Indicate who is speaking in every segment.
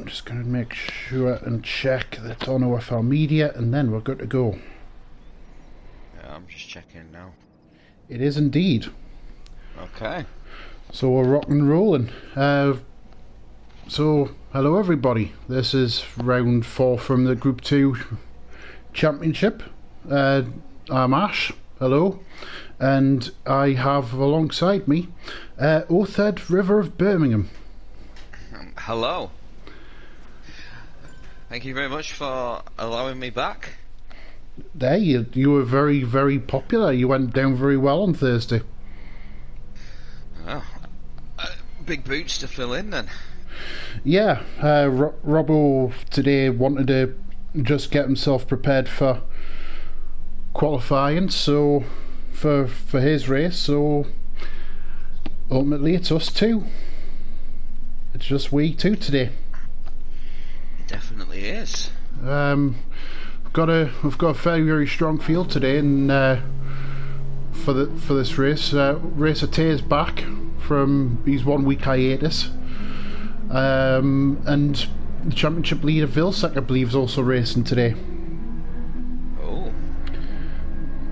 Speaker 1: just going to make sure and check that it's on OFR Media, and then we're good to go.
Speaker 2: Yeah, I'm just checking now.
Speaker 1: It is indeed.
Speaker 2: Okay.
Speaker 1: So we're rock and rolling. So, hello everybody. This is round 4 from the Group 2 Championship. I'm Ash. Hello. And I have alongside me Othed River of Birmingham.
Speaker 2: Hello. Thank you very much for allowing me back.
Speaker 1: There, you were very, very popular. You went down very well on Thursday.
Speaker 2: Oh, big boots to fill in then.
Speaker 1: Yeah, Robbo today wanted to just get himself prepared for qualifying, so for his race. So ultimately, it's us two. It's just we two today.
Speaker 2: It definitely is.
Speaker 1: We've got a very, very strong field today, and for this race, Racer T is back from his 1 week hiatus, and the championship leader Vilsack, I believe, is also racing today.
Speaker 2: Oh.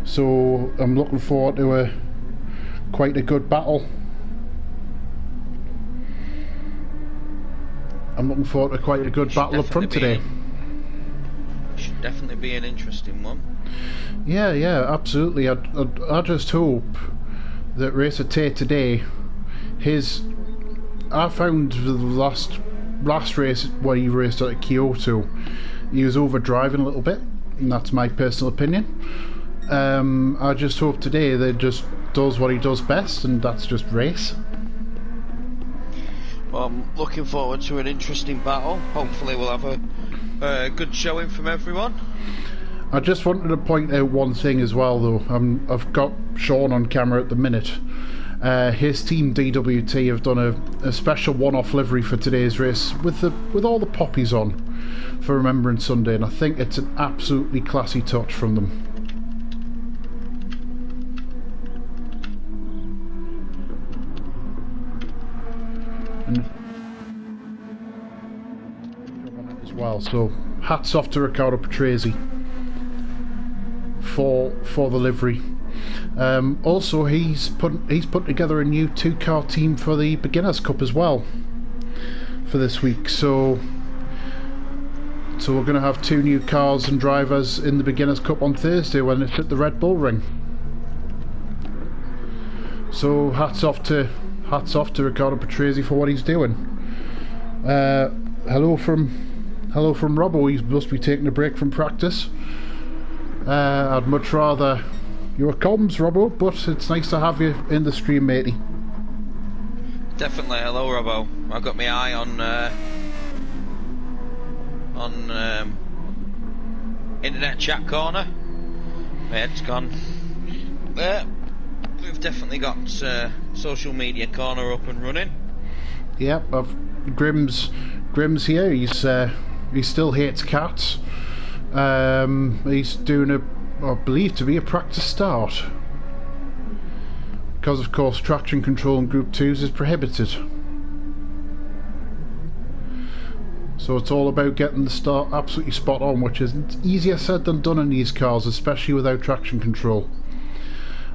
Speaker 1: So I'm looking forward to quite a good battle. I'm looking forward to quite a good battle up front today.
Speaker 2: Should definitely be an interesting one.
Speaker 1: Yeah, absolutely. I just hope that Racer T today, I found the last race where he raced at Kyoto, he was overdriving a little bit, and that's my personal opinion. I just hope today that just does what he does best, and that's just race.
Speaker 2: Well, I'm looking forward to an interesting battle. Hopefully we'll have a good showing from everyone.
Speaker 1: I just wanted to point out one thing as well, though. I've got Sean on camera at the minute. His team DWT have done a special one-off livery for today's race with all the poppies on for Remembrance Sunday, and I think it's an absolutely classy touch from them. As well, so hats off to Riccardo Patrese for the livery. Also, he's put together a new 2-car team for the Beginners Cup as well for this week. So we're going to have 2 new cars and drivers in the Beginners Cup on Thursday when it's at the Red Bull Ring. So hats off to Riccardo Patrese for what he's doing. Hello from Robbo. He must be taking a break from practice. I'd much rather you were comms, Robbo, but it's nice to have you in the stream, matey.
Speaker 2: Definitely. Hello, Robbo. I've got my eye on internet chat corner. My head's gone. We've definitely got social media corner up and running.
Speaker 1: Yep, Grim's here. He still hates cats. He's doing I believe to be a practice start, because of course traction control in Group 2s is prohibited. So it's all about getting the start absolutely spot on, which is easier said than done in these cars, especially without traction control.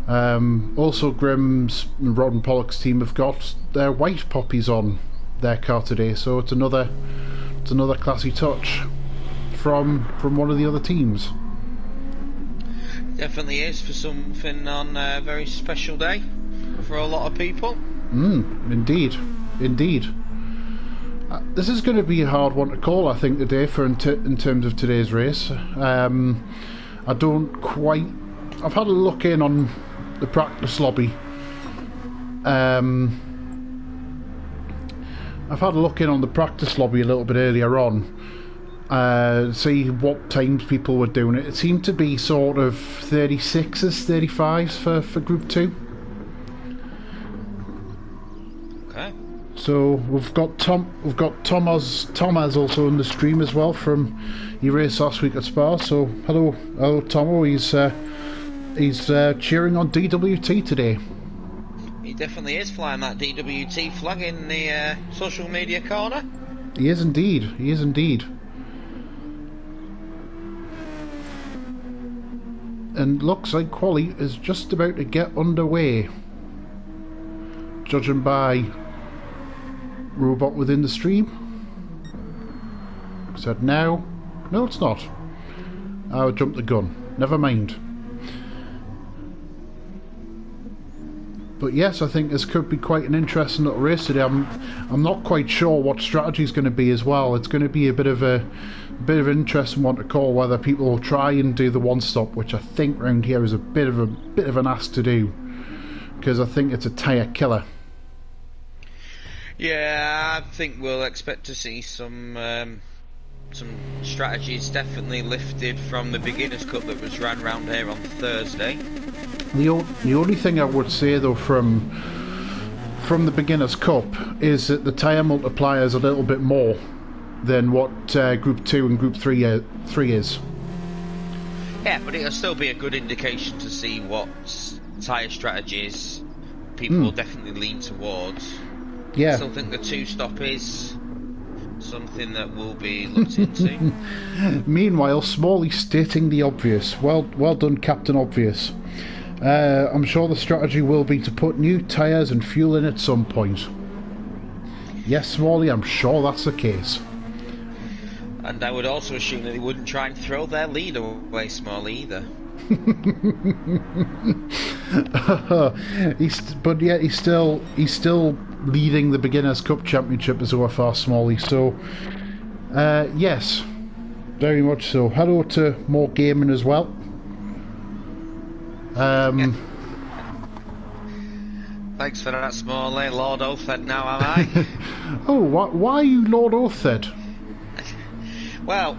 Speaker 1: Also, Grim's and Rod and Pollock's team have got their white poppies on their car today, so it's another classy touch from one of the other teams.
Speaker 2: Definitely is, for something on a very special day for a lot of people.
Speaker 1: Indeed. This is going to be a hard one to call, I think, today in terms of today's race. I've had a look in on the practice lobby. I've had a look in on the practice lobby a little bit earlier on. See what times people were doing it. It seemed to be sort of 36s, 35s for Group 2.
Speaker 2: Okay.
Speaker 1: So we've got Thomas also in the stream as well from he raced last week at Spa. So hello Tomo. He's cheering on DWT today.
Speaker 2: He definitely is flying that DWT flag in the social media corner.
Speaker 1: He is indeed. He is indeed. And looks like quali is just about to get underway. Judging by robot within the stream. Said now. No, it's not. I would jump the gun. Never mind. But yes, I think this could be quite an interesting little race today. I'm not quite sure what strategy is going to be as well. It's going to be a bit of an interesting one to call, whether people will try and do the one stop, which I think round here is a bit of an ask to do, because I think it's a tyre killer.
Speaker 2: Yeah, I think we'll expect to see some strategies definitely lifted from the Beginners' Cup that was ran round here on Thursday.
Speaker 1: The only thing I would say though from the Beginners' Cup is that the tyre multiplier is a little bit more than what Group 2 and Group 3 is.
Speaker 2: Yeah, but it'll still be a good indication to see what tyre strategies people will definitely lean towards.
Speaker 1: Yeah.
Speaker 2: I still think the two-stop is something that will be looked into.
Speaker 1: Meanwhile, Smalley stating the obvious. Well done, Captain Obvious. I'm sure the strategy will be to put new tyres and fuel in at some point. Yes, Smalley, I'm sure that's the case.
Speaker 2: And I would also assume that they wouldn't try and throw their lead away, Smalley, either.
Speaker 1: He's still leading the Beginners' Cup Championship as OFR Smalley. So, yes, very much so. Hello to More Gaming as well.
Speaker 2: Thanks for that, Smalley. Lord Oathed now, am I?
Speaker 1: Oh, why are you Lord Oathed?
Speaker 2: Well,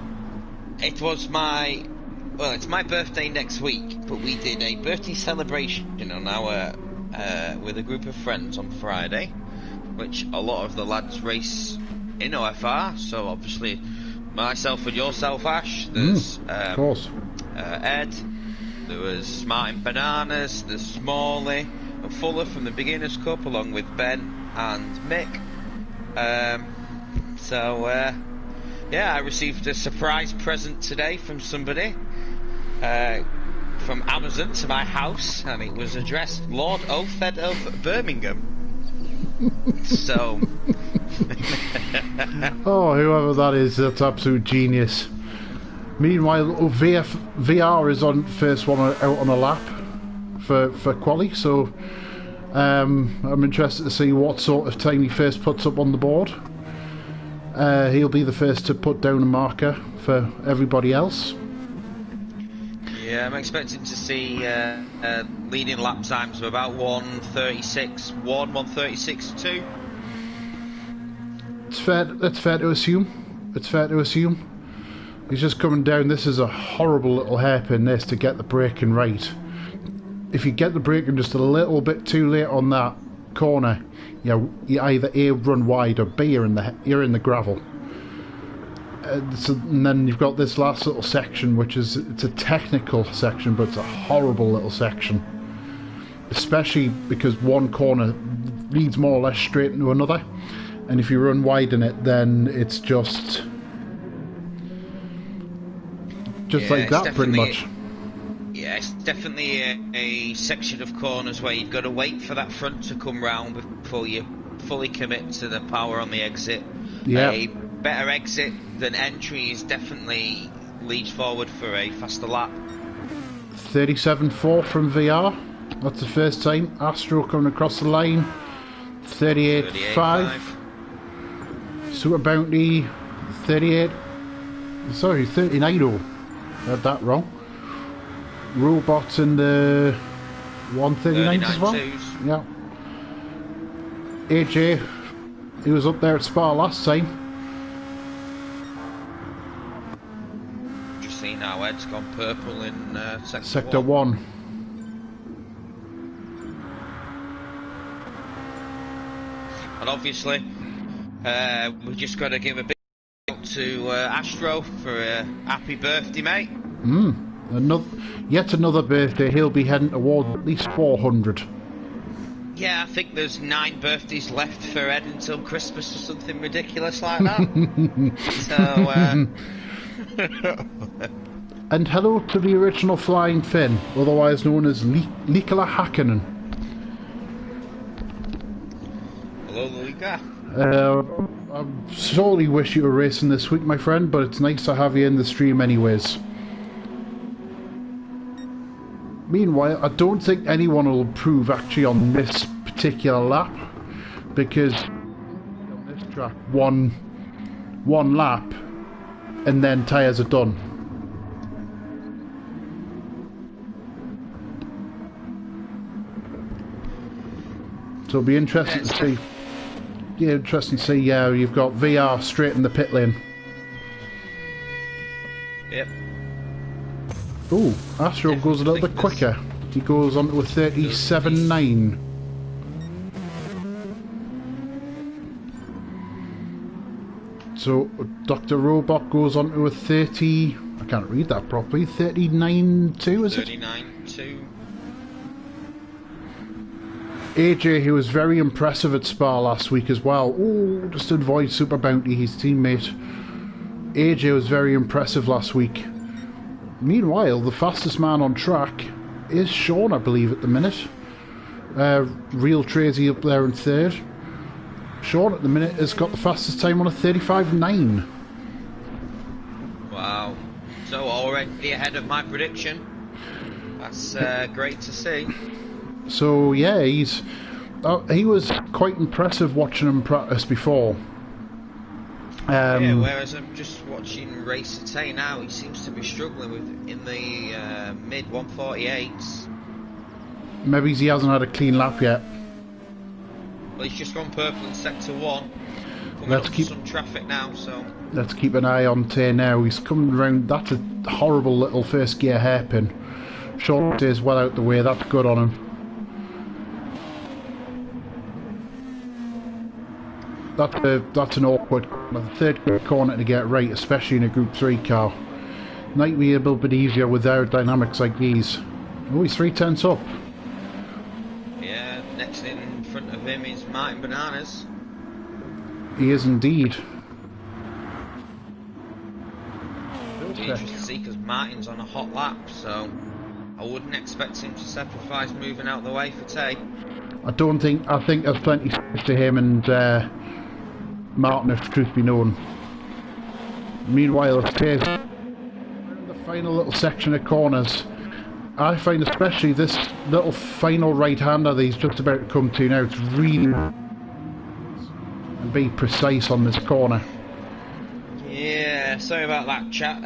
Speaker 2: it's my birthday next week, but we did a birthday celebration on our with a group of friends on Friday, which a lot of the lads race in OFR. So obviously, myself and yourself, Ash. There's
Speaker 1: of course.
Speaker 2: Ed. There was Martin Bananas. There's Smalley and Fuller from the Beginners' Cup, along with Ben and Mick. Yeah, I received a surprise present today from somebody. From Amazon to my house, and it was addressed Lord Oathed of Birmingham. So
Speaker 1: oh, whoever that is, that's absolute genius. Meanwhile, VR is on first one out on a lap for quali, so I'm interested to see what sort of time he first puts up on the board. He'll be the first to put down a marker for everybody else.
Speaker 2: Yeah, I'm expecting to see leading lap times of about 1:36.1, 1:36.2.
Speaker 1: It's fair to assume. It's fair to assume. He's just coming down. This is a horrible little hairpin, this, to get the braking right. If you get the braking just a little bit too late on that corner, you either A, run wide, or B, you're in the gravel. And then you've got this last little section, which is, it's a technical section, but it's a horrible little section. Especially because one corner leads more or less straight into another, and if you run wide in it, then it's just like that, pretty much.
Speaker 2: Yeah, it's definitely a section of corners where you've got to wait for that front to come round before you fully commit to the power on the exit.
Speaker 1: Yeah.
Speaker 2: A better exit than entry is definitely leads forward for a faster lap.
Speaker 1: 37.4 from VR. That's the first time. Astro coming across the line. 38.5. Super Bounty. 38. Sorry, 39. Had that wrong. Robots in the 139s as well. Yeah. AJ, he was up there at Spa last time.
Speaker 2: Just seen how Ed's gone purple in
Speaker 1: Sector 1.
Speaker 2: And obviously, we've just got to give a big shout out to Astro for a happy birthday, mate.
Speaker 1: Yet another birthday. He'll be heading towards at least 400.
Speaker 2: Yeah, I think there's 9 birthdays left for Ed until Christmas or something ridiculous like that. So,
Speaker 1: And hello to the original Flying Finn, otherwise known as Nikola Hakkinen.
Speaker 2: hello, Luca.
Speaker 1: I sorely wish you were racing this week, my friend, but it's nice to have you in the stream anyways. Meanwhile, I don't think anyone will improve actually on this particular lap, because on this track, one lap, and then tyres are done. So it'll be interesting to see. Yeah, interesting to see. Yeah, you've got VR straight in the pit lane.
Speaker 2: Yep.
Speaker 1: Oh, Astro goes a little bit quicker. He goes on to a 37.9. So Dr. Robot goes on to a 30. I can't read that properly. 39.2, is it?
Speaker 2: 39.2.
Speaker 1: AJ, who was very impressive at Spa last week as well. Oh, just to avoid Super Bounty, his teammate. AJ was very impressive last week. Meanwhile, the fastest man on track is Sean, I believe, at the minute. Real Tracy up there in third. Sean at the minute has got the fastest time on a 35.9.
Speaker 2: Wow. So already ahead of my prediction. That's great to see.
Speaker 1: So yeah, he was quite impressive watching him practice before.
Speaker 2: Yeah, whereas I'm just watching Race Today now, he seems to be struggling with in the mid 148s.
Speaker 1: Maybe he hasn't had a clean lap yet.
Speaker 2: Well, he's just gone purple in sector 1.
Speaker 1: Let's keep
Speaker 2: some traffic now, so
Speaker 1: let's keep an eye on Tay now. He's coming around. That's a horrible little first gear hairpin. Sean stays well out the way. That's good on him. That's an awkward, the third corner to get right, especially in a Group 3 car. Might be a little bit easier with aerodynamics like these. Oh, he's 3/10 up.
Speaker 2: Yeah, next in front of him is Martin Bananas.
Speaker 1: He is indeed.
Speaker 2: It'll be interesting to see because Martin's on a hot lap, so I wouldn't expect him to sacrifice moving out the way for Tay.
Speaker 1: I think there's plenty of space to him and Martin, if the truth be known. Meanwhile, it's Tay. The final little section of corners. I find especially this little final right-hander that he's just about to come to now, it's really and be precise on this corner.
Speaker 2: Yeah, sorry about that, chat.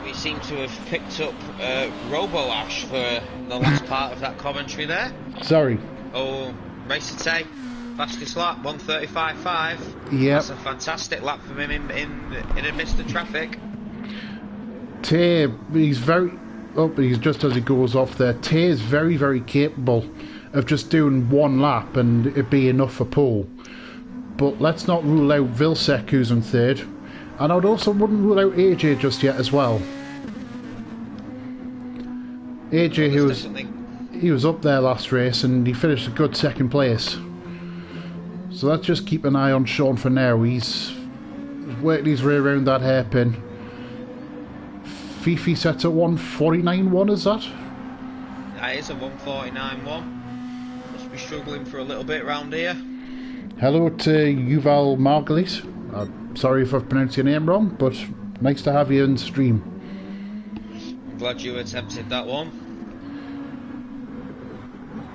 Speaker 2: We seem to have picked up Robo Ash for the last part of that commentary there.
Speaker 1: Sorry.
Speaker 2: Oh, Race Today, fastest lap, 1:35.5.
Speaker 1: Yeah.
Speaker 2: That's a fantastic lap from him in amidst the traffic.
Speaker 1: Tay, he's just as he goes off there. Tay is very, very capable of just doing one lap and it be enough for pole. But let's not rule out Vilsek, who's in third. And I wouldn't rule out AJ just yet as well. AJ, he was up there last race and he finished a good second place. So let's just keep an eye on Sean for now. He's worked his way around that hairpin. Fifi set at 149.1, is that?
Speaker 2: That is a 149.1. Must be struggling for a little bit round here.
Speaker 1: Hello to Yuval Margalit. Sorry if I've pronounced your name wrong, but nice to have you in the stream.
Speaker 2: I'm glad you attempted that one.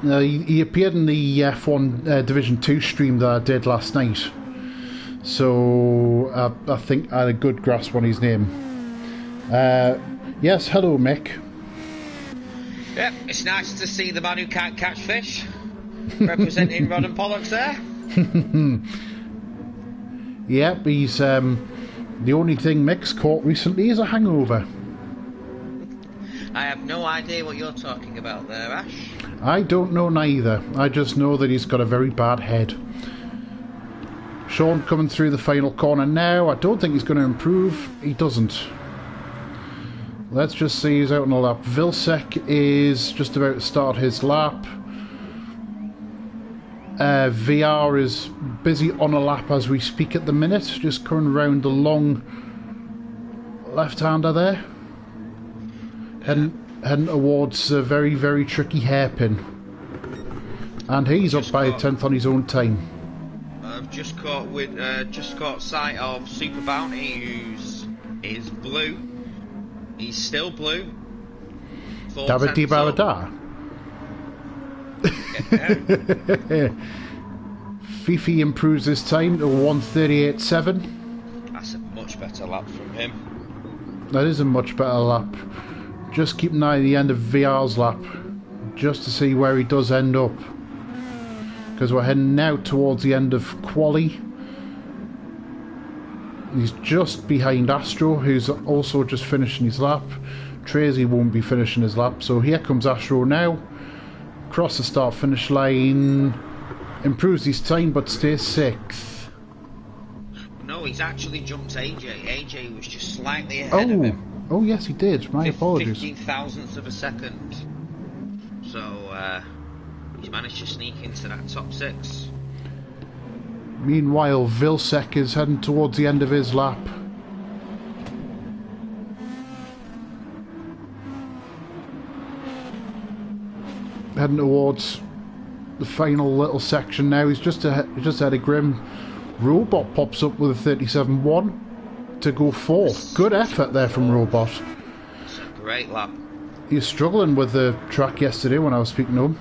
Speaker 1: He appeared in the F1 Division 2 stream that I did last night. So I think I had a good grasp on his name. Yes, hello Mick.
Speaker 2: Yep, it's nice to see the man who can't catch fish representing Rod and Pollux there.
Speaker 1: Yep, he's the only thing Mick's caught recently is a hangover.
Speaker 2: I have no idea what you're talking about there, Ash.
Speaker 1: I don't know neither. I just know that he's got a very bad head. Sean coming through the final corner now. I don't think he's going to improve. He doesn't. Let's just see who's out on the lap. Vilsek is just about to start his lap. VR is busy on a lap as we speak at the minute, just coming around the long left-hander there. Heading towards a very, very tricky hairpin. And he's up by a tenth on his own time.
Speaker 2: I've just caught sight of Super Bounty, is blue. He's still blue.
Speaker 1: Dabba Dabba Da. Fifi improves his time to 1:38.7.
Speaker 2: That's a much better lap from him.
Speaker 1: That is a much better lap. Just keep an eye on the end of VR's lap, just to see where he does end up. Because we're heading now towards the end of Quali. He's just behind Astro, who's also just finishing his lap. Tracy won't be finishing his lap, so here comes Astro now. Across the start-finish line. Improves his time, but stays 6th.
Speaker 2: No, he's actually jumped AJ. AJ was just slightly ahead of him.
Speaker 1: Oh, yes, he did. My apologies.
Speaker 2: 15 thousandths of a second. So, he's managed to sneak into that top 6.
Speaker 1: Meanwhile, Vilsek is heading towards the end of his lap. Heading towards the final little section now. He's just had a Grim. Robot pops up with a 37.1 to go 4th. Good effort there from Robot.
Speaker 2: It's a great lap.
Speaker 1: He was struggling with the track yesterday when I was speaking to him.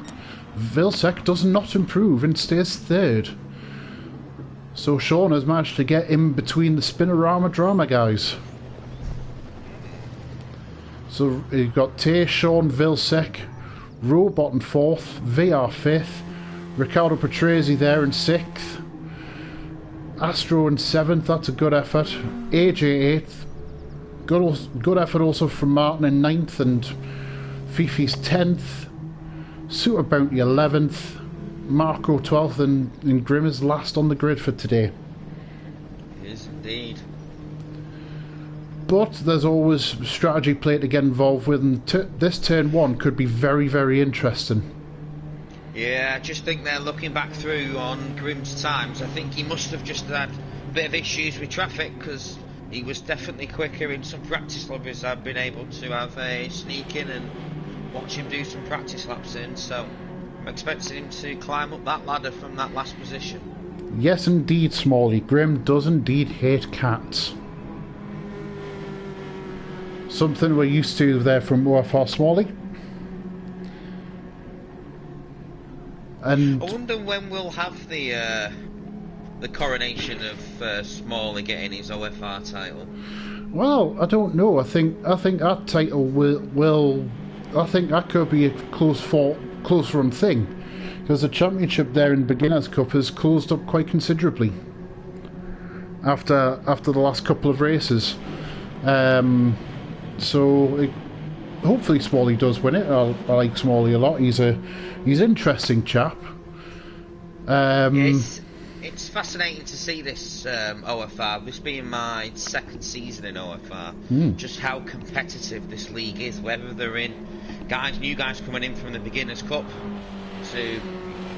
Speaker 1: Vilsek does not improve and stays 3rd. So Sean has managed to get in between the Spinorama drama guys. So you've got Tay, Sean, Vilsek, Robot in 4th, VR 5th, Riccardo Patrese there in 6th, Astro in 7th, that's a good effort, AJ 8th, good effort also from Martin in 9th, and Fifi's 10th, Super Bounty 11th, Marco 12th, and Grim is last on the grid for today.
Speaker 2: He is indeed.
Speaker 1: But there's always strategy play to get involved with, and this turn 1 could be very, very interesting.
Speaker 2: Yeah, I just think they're looking back through on Grim's times. I think he must have just had a bit of issues with traffic, because he was definitely quicker in some practice lobbies. I've been able to have a sneak in and watch him do some practice laps in, so I'm expecting him to climb up that ladder from that last position.
Speaker 1: Yes indeed, Smalley. Grim does indeed hate cats. Something we're used to there from OFR Smalley. And
Speaker 2: I wonder when we'll have the coronation of Smalley getting his OFR title.
Speaker 1: Well, I don't know. I think that title will I think that could be a close run thing, because the championship there in Beginners Cup has closed up quite considerably after the last couple of races. Hopefully Smalley does win it. I like Smalley a lot. He's an interesting chap.
Speaker 2: Yes, it's fascinating to see this OFR. This being my 2nd season in OFR, just how competitive this league is. Whether they're in new guys coming in from the Beginners Cup to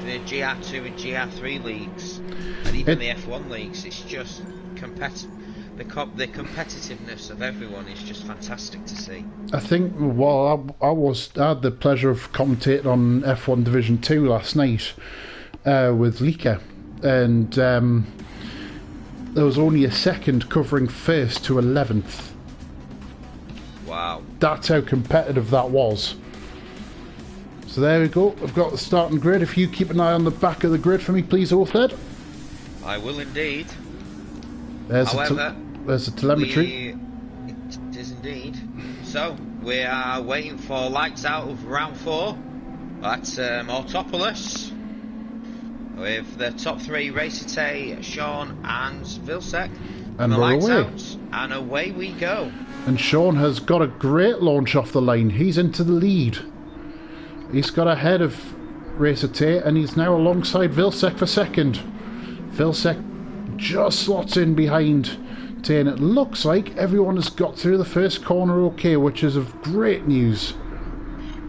Speaker 2: the GR2 and GR3 leagues, and even the F1 leagues. It's just competitive. The competitiveness of everyone is just fantastic to see. I
Speaker 1: think, well, I had the pleasure of commentating on F1 Division 2 last night with Lika, and there was only a second covering 1st to 11th.
Speaker 2: Wow.
Speaker 1: That's how competitive that was. So there we go. I've got the starting grid. If you keep an eye on the back of the grid for me, please, Orfed.
Speaker 2: I will indeed.
Speaker 1: There's the telemetry.
Speaker 2: It is indeed. So, we are waiting for lights out of round 4 at Autopolis, with the top 3, Racete, Sean and Vilsek. And the lights out, and away we go.
Speaker 1: And Sean has got a great launch off the line. He's into the lead. He's got ahead of Racete, and he's now alongside Vilsek for 2nd. Vilsek just slots in behind Tay, and it looks like everyone has got through the first corner okay, which is of great news.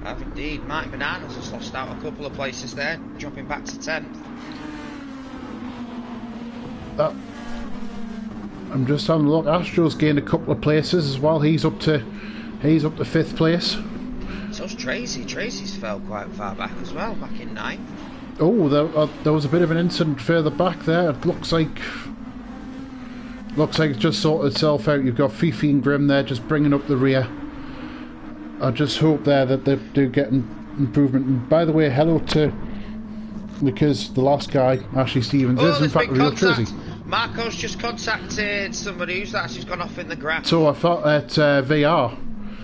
Speaker 2: Have indeed. Mike Bananas has lost out a couple of places there, dropping back to 10th.
Speaker 1: That, I'm just having a look. Astro's gained a couple of places as well. He's up to 5th place.
Speaker 2: So's Tracy. Tracy's fell quite far back as well, back in 9th.
Speaker 1: Oh, there was a bit of an incident further back there. It looks like it's just sorted itself out. You've got Fifi and Grim there just bringing up the rear. I just hope there that they do get an improvement. And by the way, hello to, because the last guy, Ashley Stevens, is in fact a real Tracy.
Speaker 2: Marco's just contacted somebody who's actually gone off in the gravel.
Speaker 1: So I thought at VR.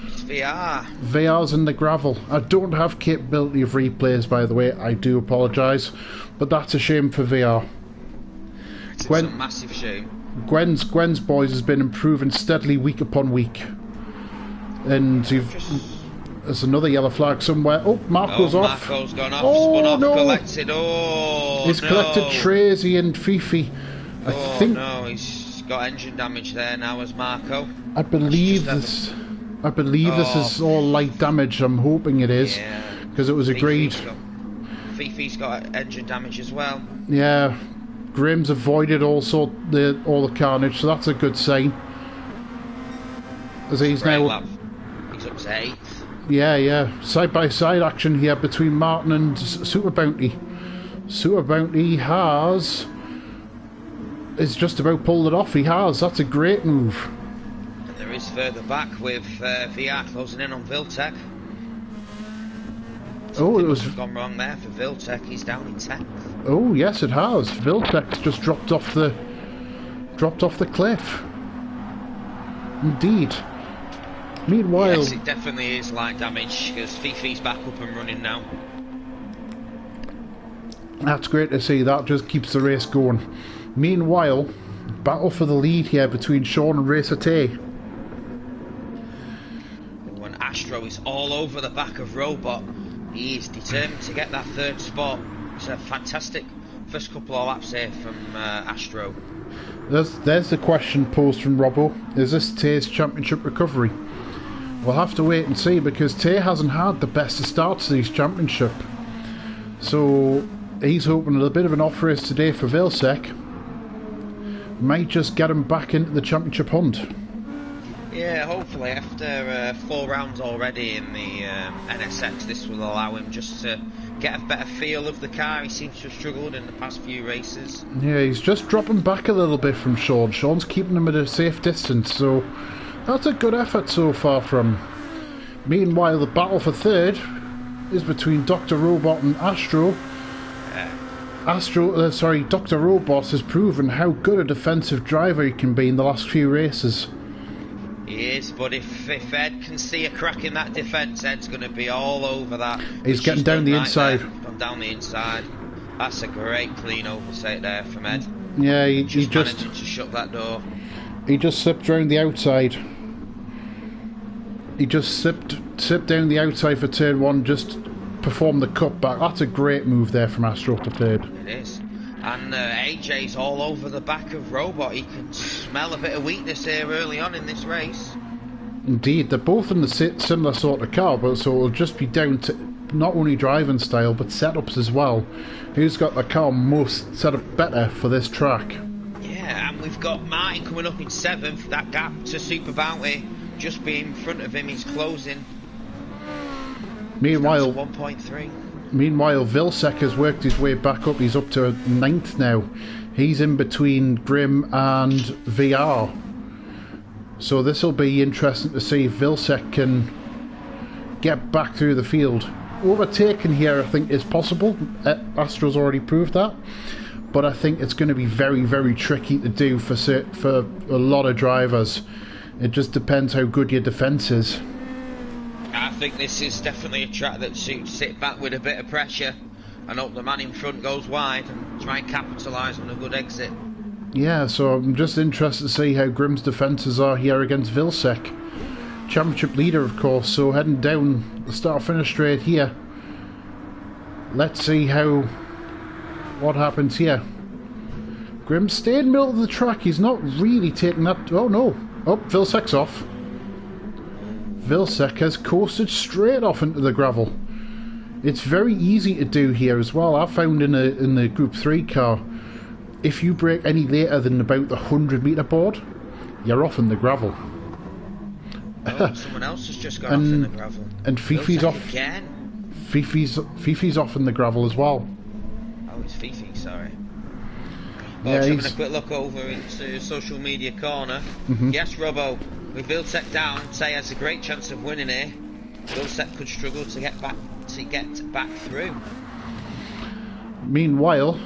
Speaker 2: It's VR.
Speaker 1: VR's in the gravel. I don't have capability of replays, by the way. I do apologise, but that's a shame for VR.
Speaker 2: It's a massive shame.
Speaker 1: Gwen's boys has been improving steadily week upon week, and there's another yellow flag somewhere. Oh, Marco's off.
Speaker 2: Marco's gone off.
Speaker 1: Oh,
Speaker 2: spun off,
Speaker 1: no.
Speaker 2: collected. Oh,
Speaker 1: he's collected Tracy and Fifi. I think
Speaker 2: he's got engine damage there now as Marco.
Speaker 1: I believe this is all light damage. I'm hoping it is, because it was agreed.
Speaker 2: Fifi's got engine damage as well.
Speaker 1: Yeah, Graham's avoided all the carnage, so that's a good sign. As he's now
Speaker 2: up to 8th.
Speaker 1: Yeah, side by side action here between Martin and Super Bounty. Super Bounty is just about pulled it off. He has. That's a great move.
Speaker 2: And there is further back with VR closing in on Viltec. It was gone wrong there for Viltec. He's down in 10th.
Speaker 1: Oh yes, it has. Viltec's just dropped off the cliff. Indeed. Meanwhile,
Speaker 2: yes, it definitely is light damage because Fifi's back up and running now.
Speaker 1: That's great to see. That just keeps the race going. Meanwhile, battle for the lead here between Sean and Racer Tay.
Speaker 2: When Astro is all over the back of Robot, he is determined to get that 3rd spot. It's a fantastic first couple of laps here from Astro.
Speaker 1: There's the question posed from Robbo. Is this Tay's championship recovery? We'll have to wait and see, because Tay hasn't had the best of starts to these championship. So he's hoping a bit of an off race today for Vilsec might just get him back into the championship hunt.
Speaker 2: Yeah, hopefully after 4 rounds already in the NSX, this will allow him just to get a better feel of the car. He seems to have struggled in the past few races.
Speaker 1: Yeah, he's just dropping back a little bit from Sean. Sean's keeping him at a safe distance, so that's a good effort so far from him. Meanwhile, the battle for 3rd is between Dr. Robot and Astro. Dr. Robot has proven how good a defensive driver he can be in the last few races.
Speaker 2: He is, but if Ed can see a crack in that defence, Ed's going to be all over that.
Speaker 1: He's getting down the inside.
Speaker 2: Gone down the inside. That's a great clean oversight there from Ed.
Speaker 1: Yeah, he just
Speaker 2: managed to shut that door.
Speaker 1: He just slipped round the outside. He just slipped down the outside for turn 1, just performed the cutback. That's a great move there from Astro to 3rd.
Speaker 2: It is. And AJ's all over the back of Robot. He can smell a bit of weakness here early on in this race.
Speaker 1: Indeed, they're both in the similar sort of car, but so it'll just be down to not only driving style but setups as well. Who's got the car most set up better for this track?
Speaker 2: Yeah, and we've got Martin coming up in 7th. That gap to Super Bounty just being in front of him is closing.
Speaker 1: Meanwhile,
Speaker 2: 1.3.
Speaker 1: Meanwhile, Vilsec has worked his way back up. He's up to 9th now. He's in between Grim and VR. So this will be interesting to see if Vilsec can get back through the field. Overtaking here, I think, is possible. Astro's already proved that. But I think it's going to be very, very tricky to do for a lot of drivers. It just depends how good your defence is.
Speaker 2: I think this is definitely a track that suits sit back with a bit of pressure and hope the man in front goes wide and try and capitalise on a good exit.
Speaker 1: Yeah, so I'm just interested to see how Grim's defences are here against Vilsec. Championship leader, of course, so heading down the start-finish straight here. Let's see what happens here. Grim stayed middle of the track. He's not really taking that... Oh, no. Oh, Vilsec's off. Vilsec has coasted straight off into the gravel. It's very easy to do here as well. I found in the Group 3 car, if you break any later than about the 100-metre board, you're off in the gravel.
Speaker 2: Oh, someone else has just gone off in the gravel.
Speaker 1: And Fifi's off
Speaker 2: again.
Speaker 1: Fifi's off in the gravel as well.
Speaker 2: Oh, it's Fifi, sorry.
Speaker 1: Yeah,
Speaker 2: Just having a quick look over into social media corner. Yes, Robbo, with Vilsec down, Tay has a great chance of winning here. Vilsec could struggle to get back through.
Speaker 1: Meanwhile,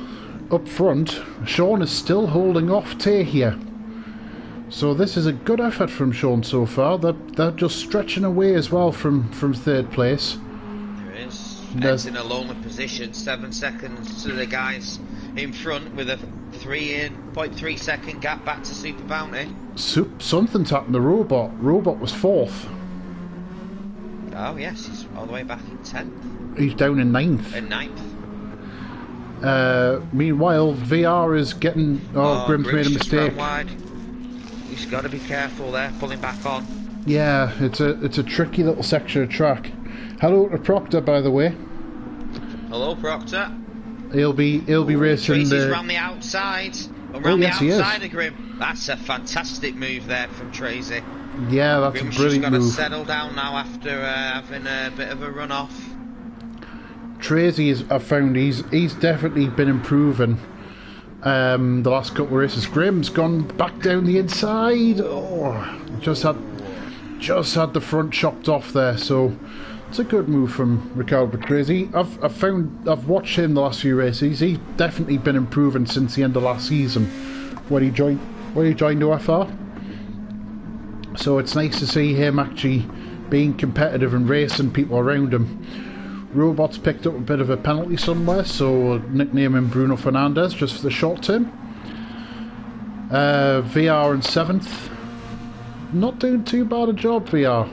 Speaker 1: up front, Sean is still holding off Tay here. So this is a good effort from Sean so far. They're just stretching away as well from third place.
Speaker 2: There is. Ed's in a lonely position. 7 seconds to the guys in front with a 3.3 second gap back to Super Bounty.
Speaker 1: Something's happened to Robot. Robot was 4th.
Speaker 2: Oh yes, he's all the way back in 10th.
Speaker 1: He's down in 9th.
Speaker 2: In 9th.
Speaker 1: Meanwhile, VR is getting... Grim's made a mistake.
Speaker 2: Wide. He's got to be careful there, pulling back on.
Speaker 1: Yeah, it's a tricky little section of track. Hello to Proctor, by the way.
Speaker 2: Hello, Proctor.
Speaker 1: He'll be racing.
Speaker 2: Tracy's around the outside. Around the outside of Grim. That's a fantastic move there from Tracy.
Speaker 1: Yeah, that's
Speaker 2: Grim's
Speaker 1: a brilliant
Speaker 2: just got
Speaker 1: move.
Speaker 2: to settle down now after having a bit of a run off.
Speaker 1: Tracy I've found he's definitely been improving. The last couple of races. Grim's gone back down the inside. Oh, just had the front chopped off there. So it's a good move from Ricardo Patrese. I've watched him the last few races. He's definitely been improving since the end of last season when he joined OFR. So it's nice to see him actually being competitive and racing people around him. Robot's picked up a bit of a penalty somewhere, so we'll nickname him Bruno Fernandez just for the short term. VR in 7th. Not doing too bad a job, VR.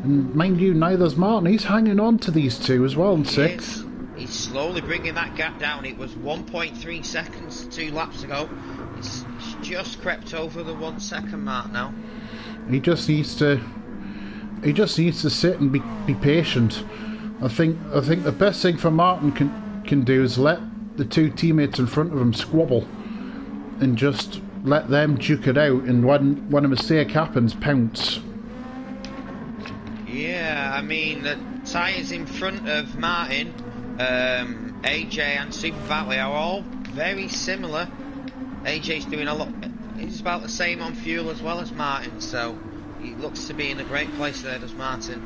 Speaker 1: And mind you, neither's Martin. He's hanging on to these two as well in 6th.
Speaker 2: He's slowly bringing that gap down. It was 1.3 seconds 2 laps ago. It's just crept over the 1 second mark now. He just needs to
Speaker 1: sit and be patient. I think the best thing for Martin can do is let the two teammates in front of him squabble and just let them duke it out, and when a mistake happens, pounce.
Speaker 2: Yeah, I mean the tyres in front of Martin, AJ and Super Batley are all very similar. AJ's doing a lot. He's about the same on fuel as well as Martin, so he looks to be in a great place there, does Martin.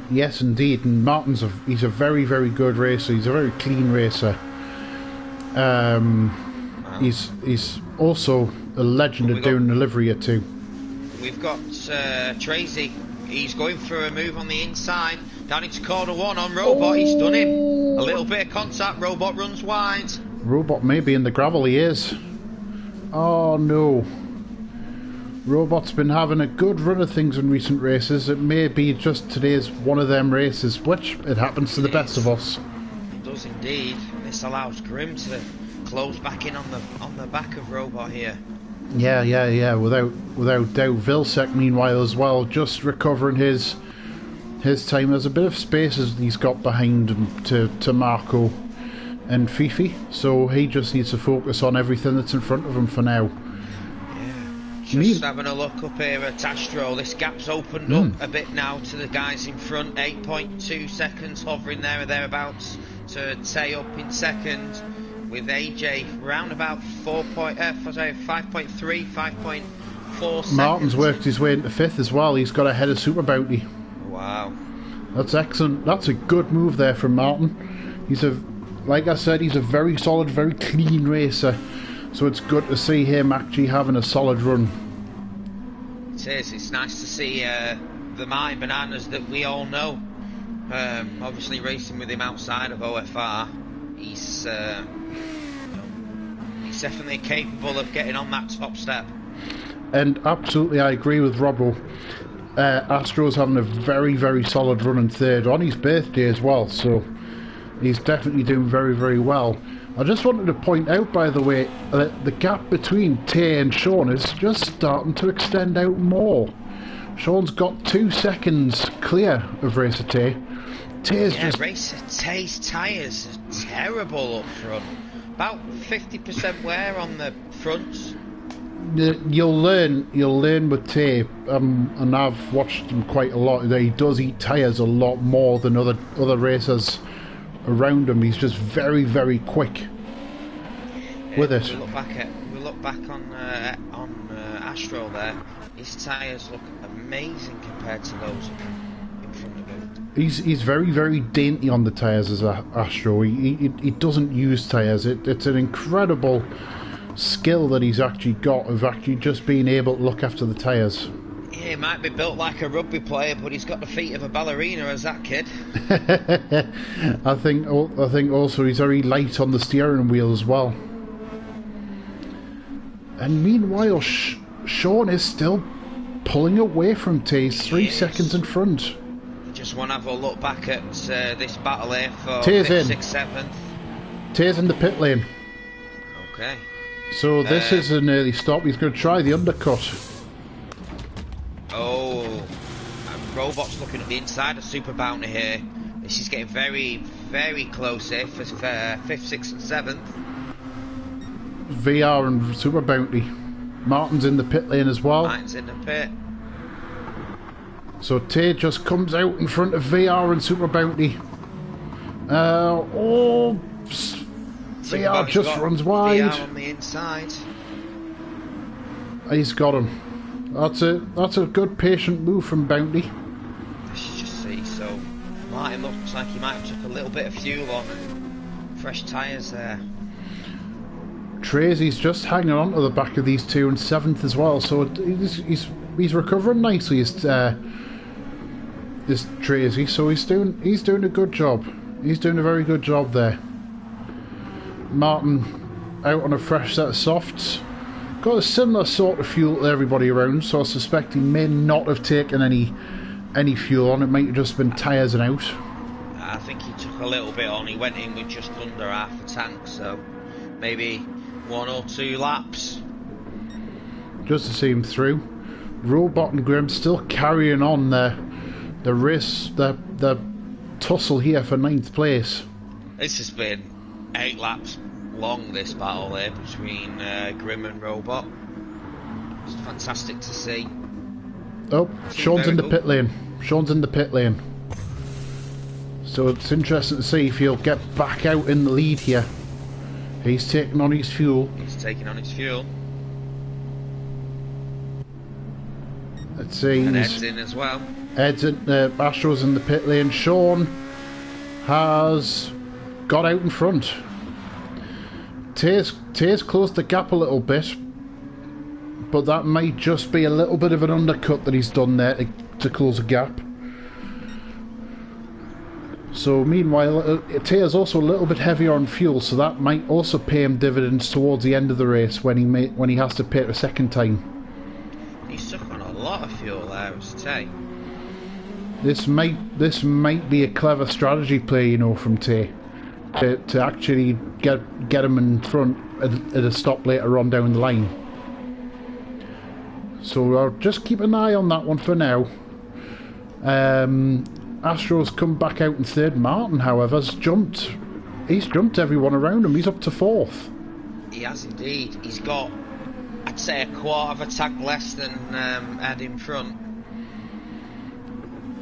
Speaker 1: Yes, indeed. And Martin's he's a very, very good racer. He's a very clean racer. He's also a legend at doing the livery at 2.
Speaker 2: We've got Tracy. He's going for a move on the inside down into corner 1 on Robot. He's done him. A little bit of contact. Robot runs wide. Robot
Speaker 1: may be in the gravel. He is. Oh no. Robot's been having a good run of things in recent races. It may be just today's one of them races, which it happens to the best of us.
Speaker 2: It does indeed. This allows Grim to close back in on the back of Robot here.
Speaker 1: Yeah. Without doubt. Vilsec, meanwhile, as well, just recovering his time. There's a bit of space as he's got behind him to Marco and Fifi, so he just needs to focus on everything that's in front of him for now.
Speaker 2: Just having a look up here at Astro, this gap's opened up a bit now to the guys in front. 8.2 seconds hovering there or thereabouts to Tay up in 2nd, with AJ round about 5.4 seconds.
Speaker 1: Martin's worked his way into 5th as well. He's got ahead of Super Bounty.
Speaker 2: Wow.
Speaker 1: That's excellent. That's a good move there from Martin. Like I said, he's a very solid, very clean racer. So it's good to see him actually having a solid run.
Speaker 2: It is. It's nice to see the Martin Bananas that we all know. Obviously racing with him outside of OFR. He's definitely capable of getting on that top step.
Speaker 1: And absolutely, I agree with Robbo. Astro's having a very, very solid run in 3rd on his birthday as well. So he's definitely doing very, very well. I just wanted to point out, by the way, that the gap between Tay and Sean is just starting to extend out more. Sean's got 2 seconds clear of Racer Tay.
Speaker 2: Racer Tay's tyres are terrible up front. about 50% wear on the fronts.
Speaker 1: You'll learn with Tay, and I've watched him quite a lot. He does eat tyres a lot more than other racers around him. He's just very, very quick with it.
Speaker 2: We look back on Astro there. His tyres look amazing compared to those in front of him.
Speaker 1: He's very, very dainty on the tyres as Astro. He doesn't use tyres. It's an incredible skill that he's actually got of actually just being able to look after the tyres.
Speaker 2: Yeah, he might be built like a rugby player, but he's got the feet of a ballerina as that kid.
Speaker 1: I think also he's very light on the steering wheel as well. And meanwhile, Sean is still pulling away from Tay. He's 3 seconds in front.
Speaker 2: Just want to have a look back at this battle here for
Speaker 1: Tay's
Speaker 2: 5th, 6th, 7th.
Speaker 1: Tay's in the pit lane.
Speaker 2: Okay.
Speaker 1: So this is an early stop. He's going to try the undercut.
Speaker 2: Oh, Robot's looking at the inside of Super Bounty here. This is getting very, very close here for 5th, 6th and 7th.
Speaker 1: VR and Super Bounty. Martin's in the pit lane as well.
Speaker 2: Martin's in the pit.
Speaker 1: So Tay just comes out in front of VR and Super Bounty. VR just runs wide.
Speaker 2: VR on the inside.
Speaker 1: He's got him. That's a good patient move from Bounty.
Speaker 2: Let's just see. So Martin looks like he might have took a little bit of fuel on. Fresh tyres there.
Speaker 1: Tracy's just hanging on to the back of these two in 7th as well. So he's recovering nicely. This Tracy. So he's doing a good job. He's doing a very good job there. Martin out on a fresh set of softs. Got a similar sort of fuel to everybody around, so I suspect he may not have taken any fuel on. It might have just been tyres and out.
Speaker 2: I think he took a little bit on. He went in with just under half a tank, so maybe 1 or 2 laps.
Speaker 1: Just to see him through. Robot and Grim still carrying on the race, the tussle here for 9th place.
Speaker 2: This has been 8 laps long, this battle there between Grim and Robot. It's fantastic to see.
Speaker 1: Oh, Sean's in the pit lane. Sean's in the pit lane. So it's interesting to see if he'll get back out in the lead here. He's taking on his fuel.
Speaker 2: He's taking on his fuel.
Speaker 1: Let's see.
Speaker 2: And Ed's in as well.
Speaker 1: Ed's in, Astro's in the pit lane. Sean has got out in front. Tay's closed the gap a little bit, but that might just be a little bit of an undercut that he's done there to close the gap. So meanwhile, Tay's also a little bit heavier on fuel, so that might also pay him dividends towards the end of the race when he has to pit a second time.
Speaker 2: He's took on a lot of fuel there, was Tay.
Speaker 1: This might be a clever strategy play, you know, from Tay. To actually get him in front at a stop later on down the line. So I'll just keep an eye on that one for now. Astro's come back out in 3rd. Martin, however, has jumped. He's jumped everyone around him. He's up to 4th.
Speaker 2: He has indeed. He's got, I'd say, a quarter of a tank less than Ed in front.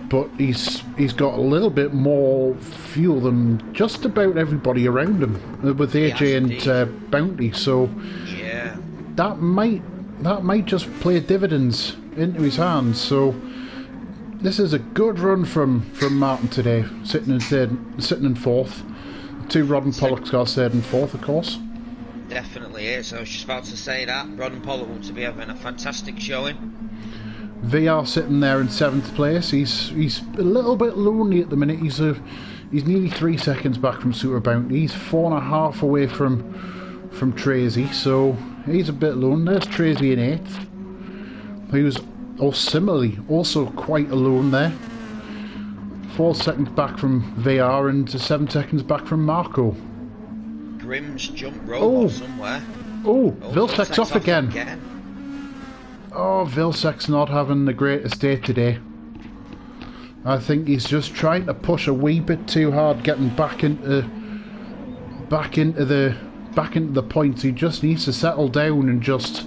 Speaker 1: But he's got a little bit more fuel than just about everybody around him with AJ and Bounty. So
Speaker 2: yeah,
Speaker 1: that might just play dividends into his hands. So this is a good run from Martin today, sitting in 4th. 2 Rod and Pollock's got 3rd and 4th, of course.
Speaker 2: Definitely is. I was just about to say that. Rod and Pollock will be having a fantastic showing.
Speaker 1: VR sitting there in 7th place. He's a little bit lonely at the minute. He's nearly 3 seconds back from Super Bounty. He's 4.5 away from Tracy, so he's a bit alone. There's Tracy in 8th. He was similarly also quite alone there. 4 seconds back from VR and 7 seconds back from Marco.
Speaker 2: Grim's jump robot somewhere.
Speaker 1: Oh, Vilsek's off again. Oh, Vilsek's not having the greatest day today. I think he's just trying to push a wee bit too hard, getting back into the back into the points. He just needs to settle down and just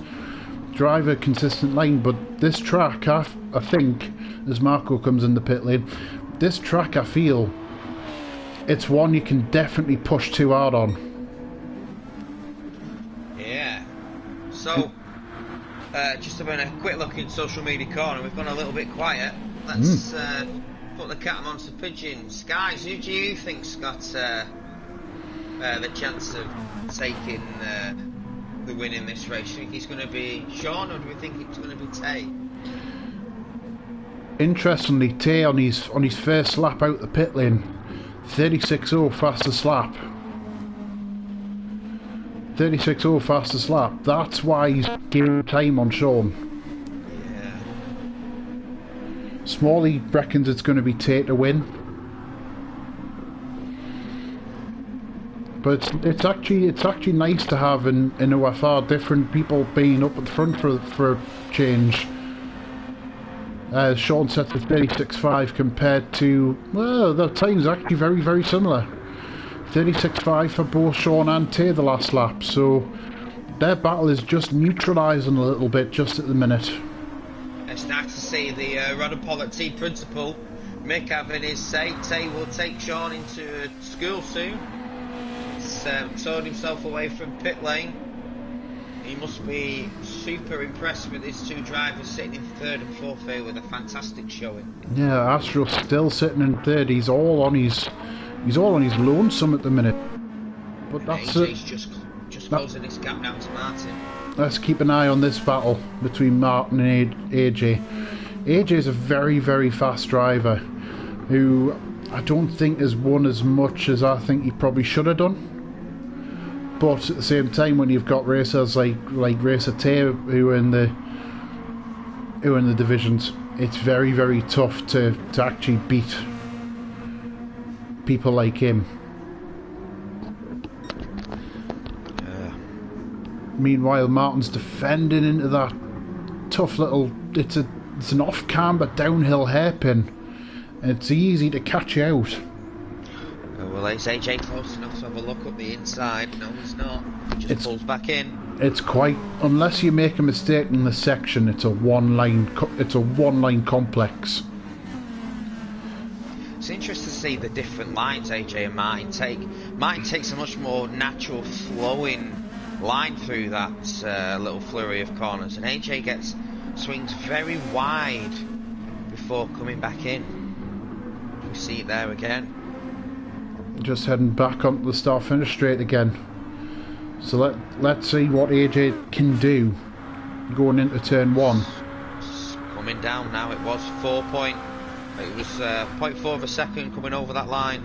Speaker 1: drive a consistent line. But this track, I think, as Marco comes in the pit lane, this track, I feel, it's one you can definitely push too hard on.
Speaker 2: Yeah. So, just having a quick look in social media corner, we've gone a little bit quiet. Let's put the cat amongst the pigeons. Guys, who do you think's got the chance of taking the win in this race? Do you think he's going to be Sean, or do we think it's going to be Tay?
Speaker 1: Interestingly, Tay on his first lap out the pit lane, 36.0 fastest lap. 36.0 fastest lap. That's why he's giving time on Sean.
Speaker 2: Yeah.
Speaker 1: Smalley reckons it's going to be Tay to win. But it's actually nice to have in OFR different people being up at front for a change. Sean sets a 36.5 compared to, well, the time's actually very, very similar. 36.5 for both Sean and Tay the last lap, so their battle is just neutralising a little bit just at the minute.
Speaker 2: It's nice to see the Rodder Pollock team principal, Mick, having his say. Tay will take Sean into school soon. He's towed himself away from pit lane. He must be super impressed with his two drivers sitting in third and fourth here with a fantastic showing.
Speaker 1: Yeah, Astro's still sitting in third. He's all on his lonesome at the minute. But that's
Speaker 2: AJ's just closing this gap now to Martin.
Speaker 1: Let's keep an eye on this battle between Martin and AJ. AJ is a very, very fast driver who I don't think has won as much as I think he probably should have done. But at the same time, when you've got racers like Racer Tay who are in the divisions, it's very, very tough to actually beat people like him. Meanwhile, Martin's defending into that tough little. It's an off camber downhill hairpin. It's easy to catch you out.
Speaker 2: Well, is AJ close enough to have a look up the inside? No, he's not. He just pulls back in.
Speaker 1: It's quite, unless you make a mistake in the section, it's a one line complex.
Speaker 2: It's interesting to see the different lines AJ and Martin take. Martin takes a much more natural flowing line through that little flurry of corners, and AJ swings very wide before coming back in. We see it there again.
Speaker 1: Just heading back onto the start finish straight again. So let's see what AJ can do going into turn one.
Speaker 2: It's coming down now. It was 0.4 of a second coming over that line.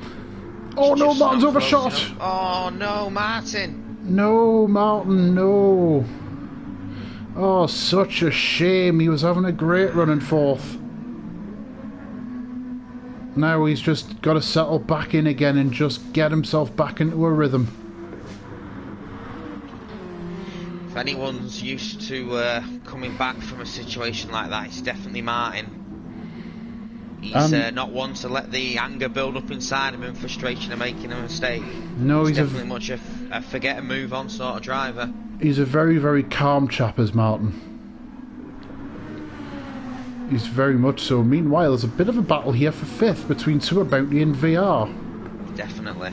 Speaker 1: Oh no, Martin's overshot.
Speaker 2: Oh no, Martin.
Speaker 1: No, Martin, no. Oh, such a shame. He was having a great run in fourth. Now he's just got to settle back in again and just get himself back into a rhythm.
Speaker 2: If anyone's used to coming back from a situation like that, it's definitely Martin. He's not one to let the anger build up inside him and frustration of making a mistake.
Speaker 1: No, he's
Speaker 2: definitely much a forget and move on sort of driver.
Speaker 1: He's a very, very calm chap, as Martin. He's very much so. Meanwhile, there's a bit of a battle here for fifth between Super Bounty and VR.
Speaker 2: Definitely.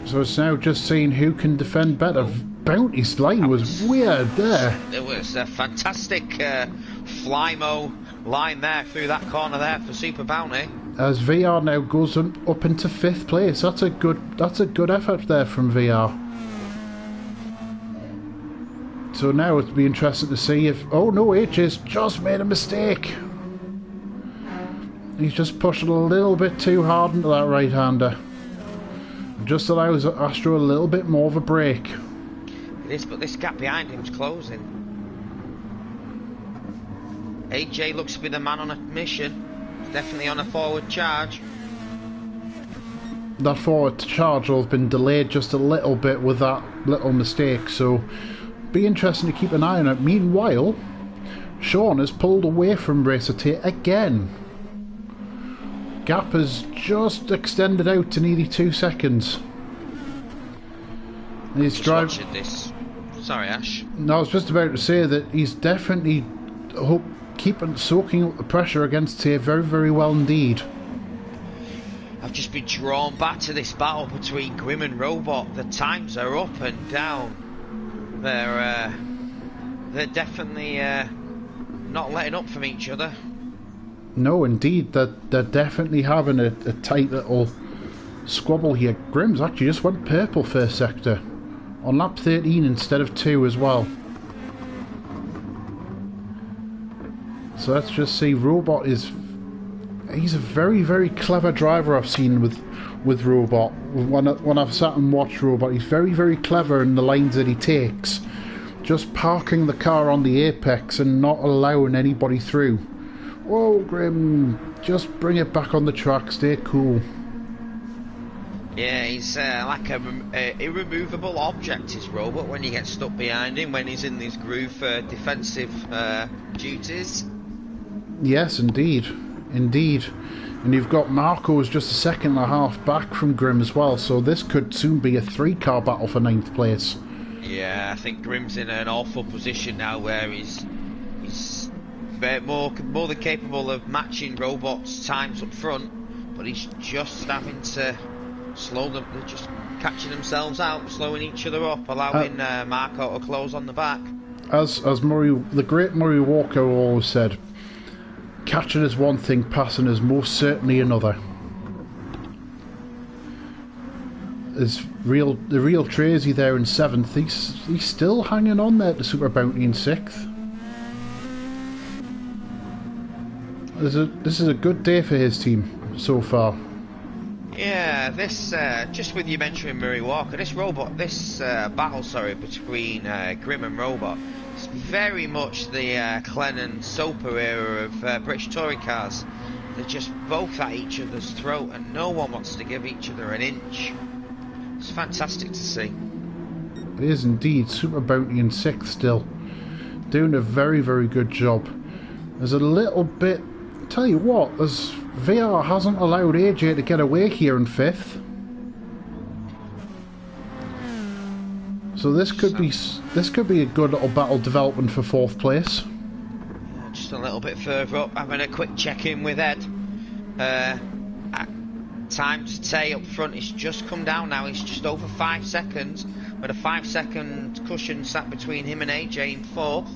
Speaker 1: So it's now just seeing who can defend better. Bounty's line was weird there.
Speaker 2: It was a fantastic Flymo line there through that corner there for Super Bounty.
Speaker 1: As VR now goes up into fifth place. That's a good effort there from VR. So now it'll be interesting to see if... Oh no, HJ's just made a mistake. He's just pushing a little bit too hard into that right-hander. Just allows Astro a little bit more of a break.
Speaker 2: It is, but this gap behind him's closing. AJ looks to be the man on a mission. He's definitely on a forward charge.
Speaker 1: That forward charge will have been delayed just a little bit with that little mistake, so be interesting to keep an eye on it. Meanwhile, Sean has pulled away from Racer Tay again. Gap has just extended out to nearly 2 seconds. He's
Speaker 2: watching this. Sorry, Ash.
Speaker 1: No, I was just about to say that he's definitely soaking up the pressure against Tay very, very well indeed.
Speaker 2: I've just been drawn back to this battle between Grim and Robot. The times are up and down. They're definitely not letting up from each other.
Speaker 1: No, indeed, they're definitely having a tight little squabble here. Grim's actually just went purple first sector on lap 13 instead of 2 as well. So let's just see. Robot he's a very, very clever driver. I've seen with Robot. When I've sat and watched Robot, he's very, very clever in the lines that he takes. Just parking the car on the apex and not allowing anybody through. Whoa, Grim, just bring it back on the track, stay cool.
Speaker 2: Yeah, he's like a irremovable object, his Robot, when you get stuck behind him, when he's in this groove for defensive duties.
Speaker 1: Yes, indeed. Indeed. And you've got Marco's just a second and a half back from Grim as well, so this could soon be a 3-car battle for 9th place. Yeah,
Speaker 2: I think Grim's in an awful position now where he's more than capable of matching Robot's times up front, but he's just having to slow them. They're just catching themselves out, slowing each other up, allowing Marco to close on the back.
Speaker 1: As the great Murray Walker always said, catching is one thing, passing is most certainly another. The real Tracy there in 7th. He's still hanging on there to Super Bounty in 6th. This is a good day for his team so far.
Speaker 2: Yeah, this just with you mentioning Murray Walker, this battle between Grim and Robot, it's very much the Clennon Soper era of British touring cars. They're just both at each other's throat, and no one wants to give each other an inch. It's fantastic to see.
Speaker 1: It is indeed. Super Bounty in 6th still, doing a very, very good job. There's a little bit. Tell you what, VR hasn't allowed AJ to get away here in 5th. So this could be a good little battle developing for 4th place.
Speaker 2: Just a little bit further up, having a quick check-in with Ed. Time to Tay up front, it's just come down now, it's just over 5 seconds, with a 5-second cushion sat between him and AJ in 4th.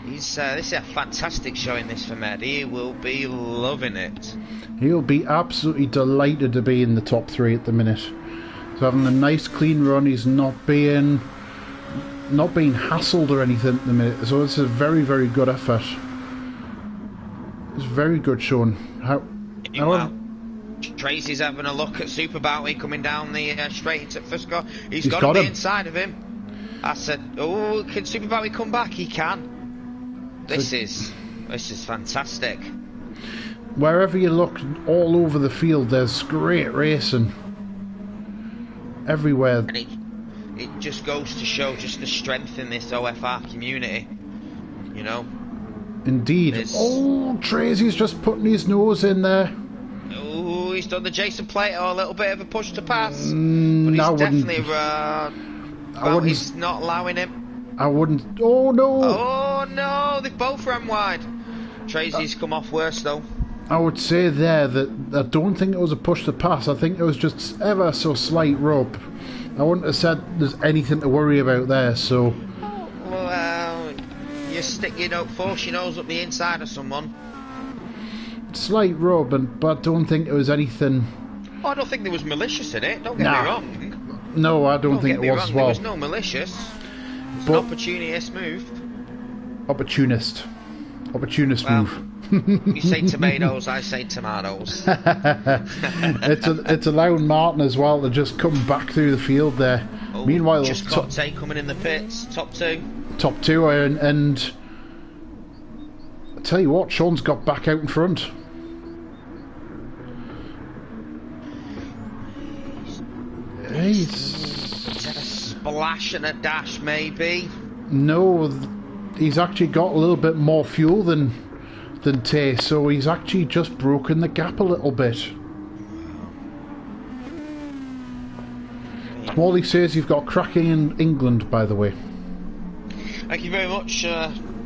Speaker 2: This is a fantastic showing this from Ed. He will be loving it.
Speaker 1: He'll be absolutely delighted to be in the top 3 at the minute. He's having a nice clean run. He's not being hassled or anything at the minute. So it's a very, very good effort. It's very good showing.
Speaker 2: Tracy's having a look at Super Bounty coming down the straight into first car. He's got on the inside of him. I said, oh, can Super Bounty come back? He can. This is fantastic.
Speaker 1: Wherever you look, all over the field, there's great racing everywhere.
Speaker 2: And it just goes to show just the strength in this OFR community, you know.
Speaker 1: Indeed. Oh, Tracy's just putting his nose in there.
Speaker 2: Oh, he's done the Jason Plato, a little bit of a push to pass, but
Speaker 1: he's
Speaker 2: definitely he's not allowing him.
Speaker 1: I wouldn't. Oh no!
Speaker 2: Oh no! They both ran wide. Tracy's come off worse though.
Speaker 1: I would say there that I don't think it was a push to pass. I think it was just ever so slight rub. I wouldn't have said there's anything to worry about there. So.
Speaker 2: Well, you don't force your nose up the inside of someone.
Speaker 1: Slight rub, but I don't think it was anything.
Speaker 2: Oh, I don't think there was malicious in it. Don't get me wrong.
Speaker 1: No, I don't think it was as well.
Speaker 2: There was no malicious. It's an opportunist move.
Speaker 1: Opportunist move.
Speaker 2: You say tomatoes, I say tomatoes.
Speaker 1: It's allowing Martin as well to just come back through the field there.
Speaker 2: Oh,
Speaker 1: meanwhile,
Speaker 2: just got Tay coming in the pits, top two,
Speaker 1: and I tell you what, Sean's got back out in front.
Speaker 2: Is that a splash and a dash, maybe?
Speaker 1: No, he's actually got a little bit more fuel than Tay, so he's actually just broken the gap a little bit. Wally says you've got cracking in England, by the way.
Speaker 2: Thank you very much,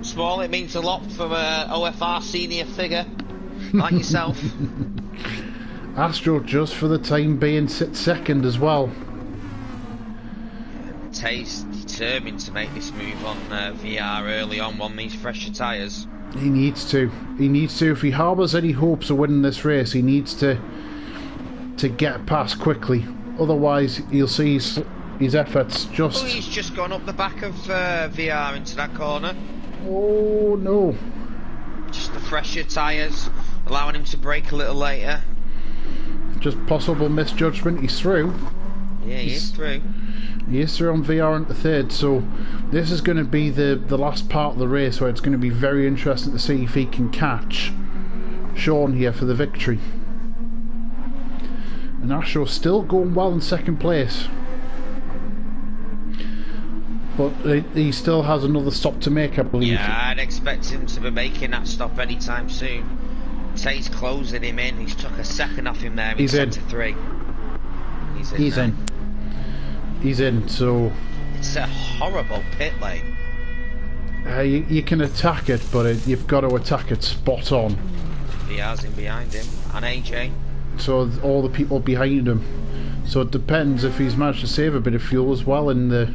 Speaker 2: Small. It means a lot from a OFR senior figure like yourself.
Speaker 1: Astro, just for the time being, sits second as well.
Speaker 2: Tay's determined to make this move on VR early on these fresher tyres.
Speaker 1: He needs to. He needs to. If he harbours any hopes of winning this race, he needs to get past quickly. Otherwise, you'll see his efforts just...
Speaker 2: Oh, he's just gone up the back of VR into that corner.
Speaker 1: Oh, no.
Speaker 2: Just the fresher tyres, allowing him to brake a little later.
Speaker 1: Just possible misjudgment. He's through.
Speaker 2: Yeah, he's through.
Speaker 1: He is through on VR into third, so this is going to be the last part of the race where it's going to be very interesting to see if he can catch Sean here for the victory. And Astro's still going well in second place. But he still has another stop to make, I believe.
Speaker 2: Yeah, I'd expect him to be making that stop anytime soon. Tay's closing him in. He's took a second off him there.
Speaker 1: He's in.
Speaker 2: To 3.
Speaker 1: He's in. He's in, so...
Speaker 2: It's a horrible pit lane.
Speaker 1: You can attack it, but you've got to attack it spot on.
Speaker 2: VR's in behind him, and AJ.
Speaker 1: So all the people behind him. So it depends if he's managed to save a bit of fuel as well in the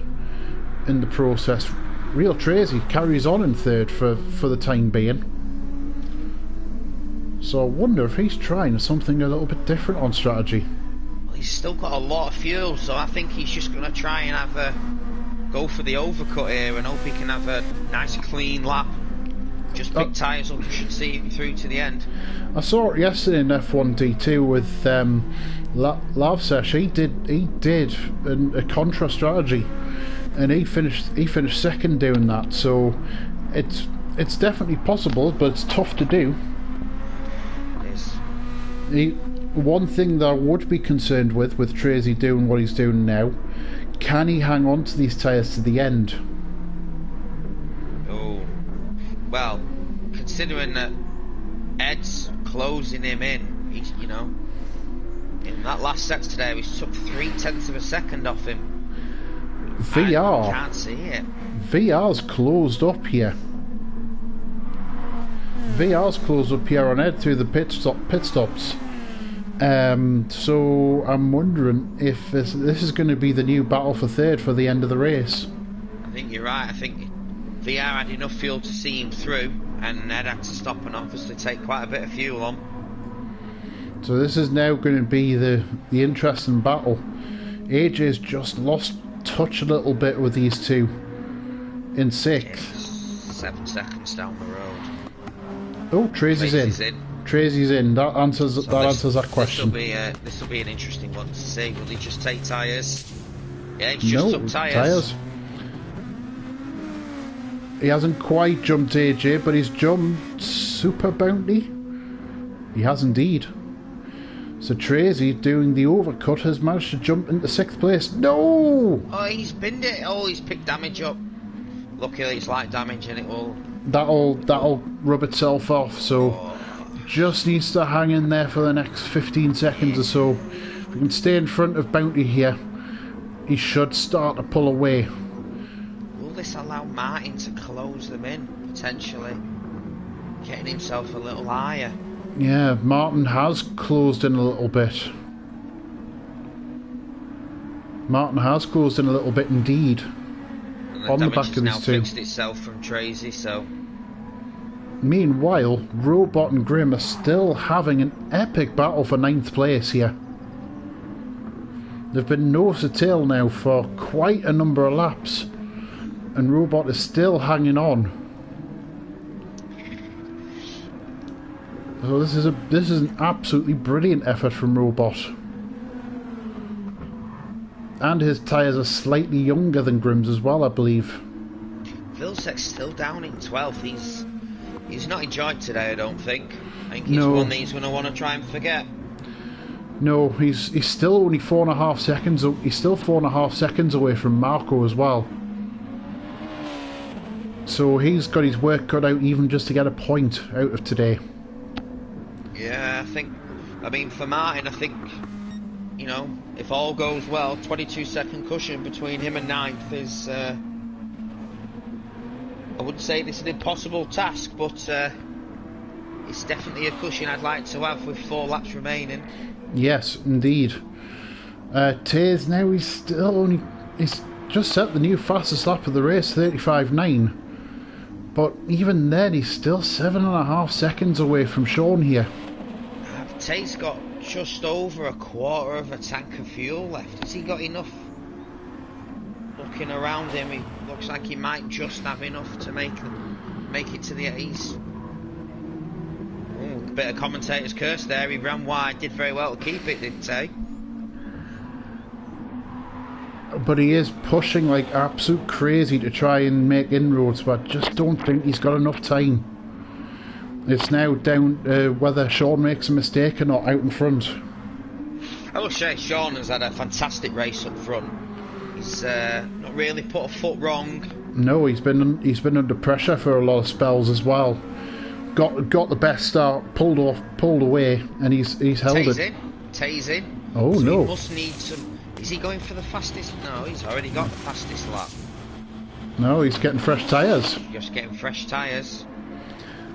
Speaker 1: process. Real Tracy carries on in third for the time being. So I wonder if he's trying something a little bit different on strategy.
Speaker 2: He's still got a lot of fuel, so I think he's just going to try and go for the overcut here and hope he can have a nice clean lap. Just big tyres up, should see him through to the end. I saw it yesterday in F1 D2 with Lavsesh. He did a contra strategy, and he finished second doing that. So it's definitely possible, but it's tough to do. It is. One thing that I would be concerned with Tracy doing what he's doing now, can he hang on to these tyres to the end? Oh, well, considering that Ed's closing him in, he's, in that last set today, he took 0.3 of a second off him.
Speaker 1: VR.
Speaker 2: I can't see it.
Speaker 1: VR's closed up here. VR's closed up here on Ed through the pit stops. So I'm wondering if this is going to be the new battle for third for the end of the race.
Speaker 2: I think you're right. I think VR had enough fuel to see him through, and Ed had to stop and obviously take quite a bit of fuel on.
Speaker 1: So this is now going to be the interesting battle. AJ's just lost touch a little bit with these two in 6th.
Speaker 2: 7 seconds down the road.
Speaker 1: Oh, Tracy's in. Tracy's in. That answers that question.
Speaker 2: This will be an interesting one to see. Will he just take tyres? Yeah, he's just took tyres. He hasn't quite jumped AJ, but he's jumped Super Bounty. He has indeed. So Tracy, doing the overcut, has managed to jump into 6th place. No! Oh, he's binned it. Oh, he's picked damage up. Luckily, it's light damage, and it will.
Speaker 1: That'll rub itself off. So. Oh. Just needs to hang in there for the next 15 seconds or so. If we can stay in front of Bounty here, he should start to pull away.
Speaker 2: Will this allow Martin to close them in, potentially? Getting himself a little higher.
Speaker 1: Yeah, Martin has closed in a little bit. Martin has closed in a little bit indeed.
Speaker 2: And the on the back of these two. Fixed itself from Tracy, so...
Speaker 1: Meanwhile, Robot and Grim are still having an epic battle for 9th place here. They've been nose to tail now for quite a number of laps, and Robot is still hanging on. So this is an absolutely brilliant effort from Robot. And his tyres are slightly younger than Grim's as well, I believe.
Speaker 2: Vilsek's still down in 12th. He's not enjoyed today, I don't think. I think he's one that he's going to want to try and forget.
Speaker 1: No, he's still only 4.5 seconds. He's still 4.5 seconds away from Marco as well. So he's got his work cut out even just to get a point out of today.
Speaker 2: Yeah, I mean, for Martin, I think you know, if all goes well, 22-second cushion between him and ninth is, I wouldn't say it's an impossible task, but it's definitely a cushion I'd like to have with 4 laps remaining.
Speaker 1: Yes, indeed. Taze now, he's just set the new fastest lap of the race, 35.9. But even then, he's still 7.5 seconds away from Sean here.
Speaker 2: Tate's got just over a quarter of a tank of fuel left. Has he got enough? Looking around him, he looks like he might just have enough to make it to the ace. Ooh, a bit of commentator's curse there. He ran wide, did very well to keep it, didn't he?
Speaker 1: But he is pushing like absolute crazy to try and make inroads, but I just don't think he's got enough time. It's now down to whether Sean makes a mistake or not out in front.
Speaker 2: I will say Sean has had a fantastic race up front. He's not really put a foot wrong. No,
Speaker 1: he's been under pressure for a lot of spells as well. Got the best start, pulled away, and he's held it.
Speaker 2: Tasing.
Speaker 1: Oh
Speaker 2: so
Speaker 1: no!
Speaker 2: He must need some. Is he going for the fastest? No, he's already got the fastest lap.
Speaker 1: No, he's getting fresh tyres.
Speaker 2: Just getting fresh tyres.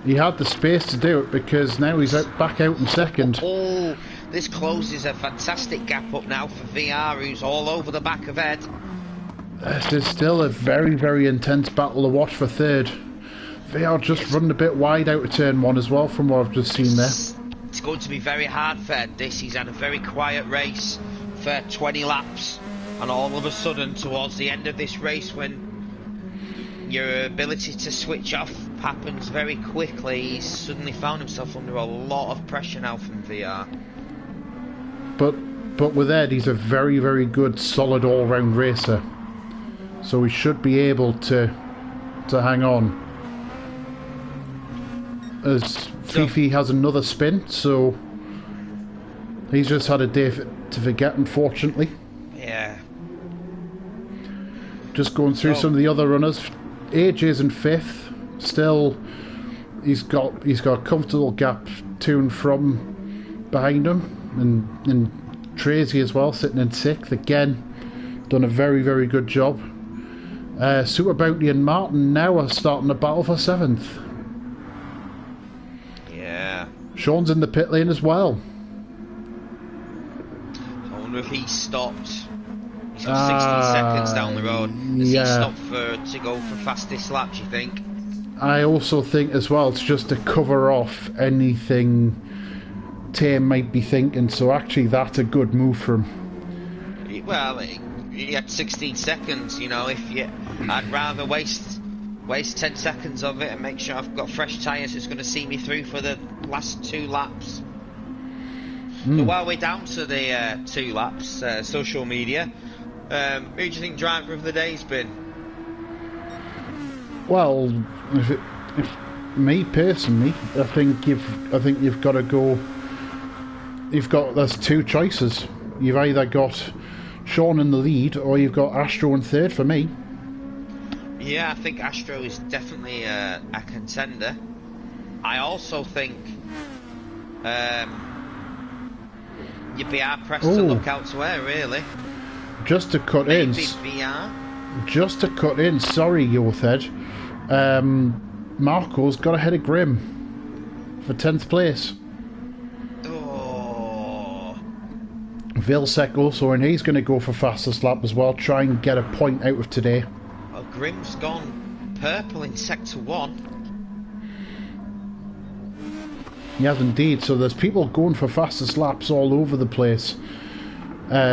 Speaker 1: He had the space to do it because now he's back out in second.
Speaker 2: Oh, this closes a fantastic gap up now for VR, who's all over the back of Ed.
Speaker 1: This is still a very, very intense battle to watch for third. VR just running a bit wide out of turn 1 as well from what I've just seen there.
Speaker 2: It's going to be very hard for Ed. He's had a very quiet race for 20 laps, and all of a sudden towards the end of this race, when your ability to switch off happens very quickly, he's suddenly found himself under a lot of pressure now from VR.
Speaker 1: But with Ed, he's a very, very good, solid all-round racer, so he should be able to hang on. As Fifi has another spin, so he's just had a day to forget, unfortunately.
Speaker 2: Yeah.
Speaker 1: Just going through some of the other runners. AJ's in 5th. Still, he's got a comfortable gap to and from behind him, and Tracy as well sitting in 6th. Again, done a very, very good job. Super Bounty and Martin now are starting the battle for 7th.
Speaker 2: Yeah.
Speaker 1: Sean's in the pit lane as well.
Speaker 2: I wonder if he stopped. He's got 16 seconds down the road. Has he stopped to go for fastest lap, do you think?
Speaker 1: I also think as well it's just to cover off anything Tame might be thinking, so actually that's a good move for him.
Speaker 2: Well, he had 16 seconds, you know. I'd rather waste 10 seconds of it and make sure I've got fresh tyres that's going to see me through for the last 2 laps. So while we're down to the 2 laps, social media, who do you think driver of the day's been?
Speaker 1: Well, if me personally, I think you've got to go. There's 2 choices. You've either got Sean in the lead, or you've got Astro in 3rd for me.
Speaker 2: Yeah, I think Astro is definitely a contender. I also think you'd be hard pressed to look elsewhere, really.
Speaker 1: Just to cut in.
Speaker 2: VR.
Speaker 1: Just to cut in. Sorry, Yothed. Marco's got ahead of Grim for 10th place.
Speaker 2: Oh.
Speaker 1: Vilsec also, and he's going to go for fastest lap as well. Try and get a point out of today.
Speaker 2: Well, Grim's gone purple in sector 1.
Speaker 1: He has indeed. So there's people going for fastest laps all over the place.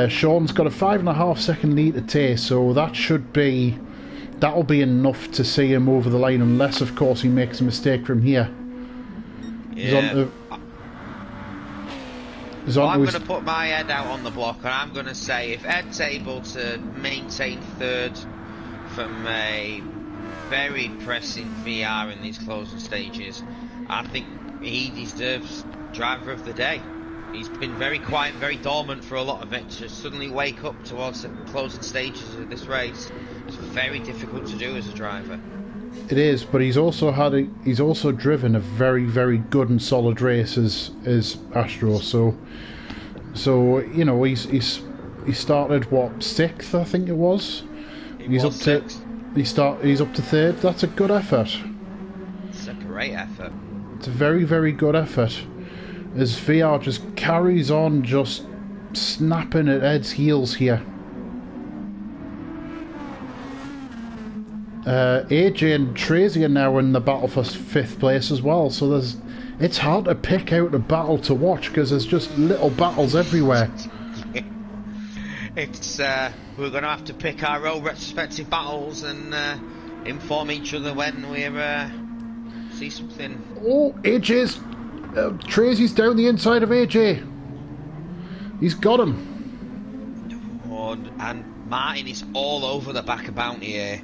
Speaker 1: Sean's got a 5.5 second lead to Tay, so that'll be enough to see him over the line, unless of course he makes a mistake from here.
Speaker 2: Yeah. I'm going to put my head out on the block, and I'm going to say if Ed's able to maintain 3rd from a very pressing VR in these closing stages, I think he deserves driver of the day. He's been very quiet, very dormant for a lot of it. To suddenly wake up towards the closing stages of this race, it's very difficult to do as a driver.
Speaker 1: It is, but he's also driven a very, very good and solid race as Astro. So So you know he started what, sixth, I think it was. He's up
Speaker 2: sixth.
Speaker 1: to he's up to third. That's a good effort.
Speaker 2: It's a great effort.
Speaker 1: It's a very, very good effort. As VR just carries on, just snapping at Ed's heels here. AJ and Tracy are now in the battle for fifth place as well. So it's hard to pick out a battle to watch because there's just little battles everywhere.
Speaker 2: It's we're going to have to pick our own respective battles and inform each other when we see something.
Speaker 1: Oh, AJ's Tracy's down the inside of AJ. He's got him.
Speaker 2: Oh, and Martin is all over the back of Bounty here.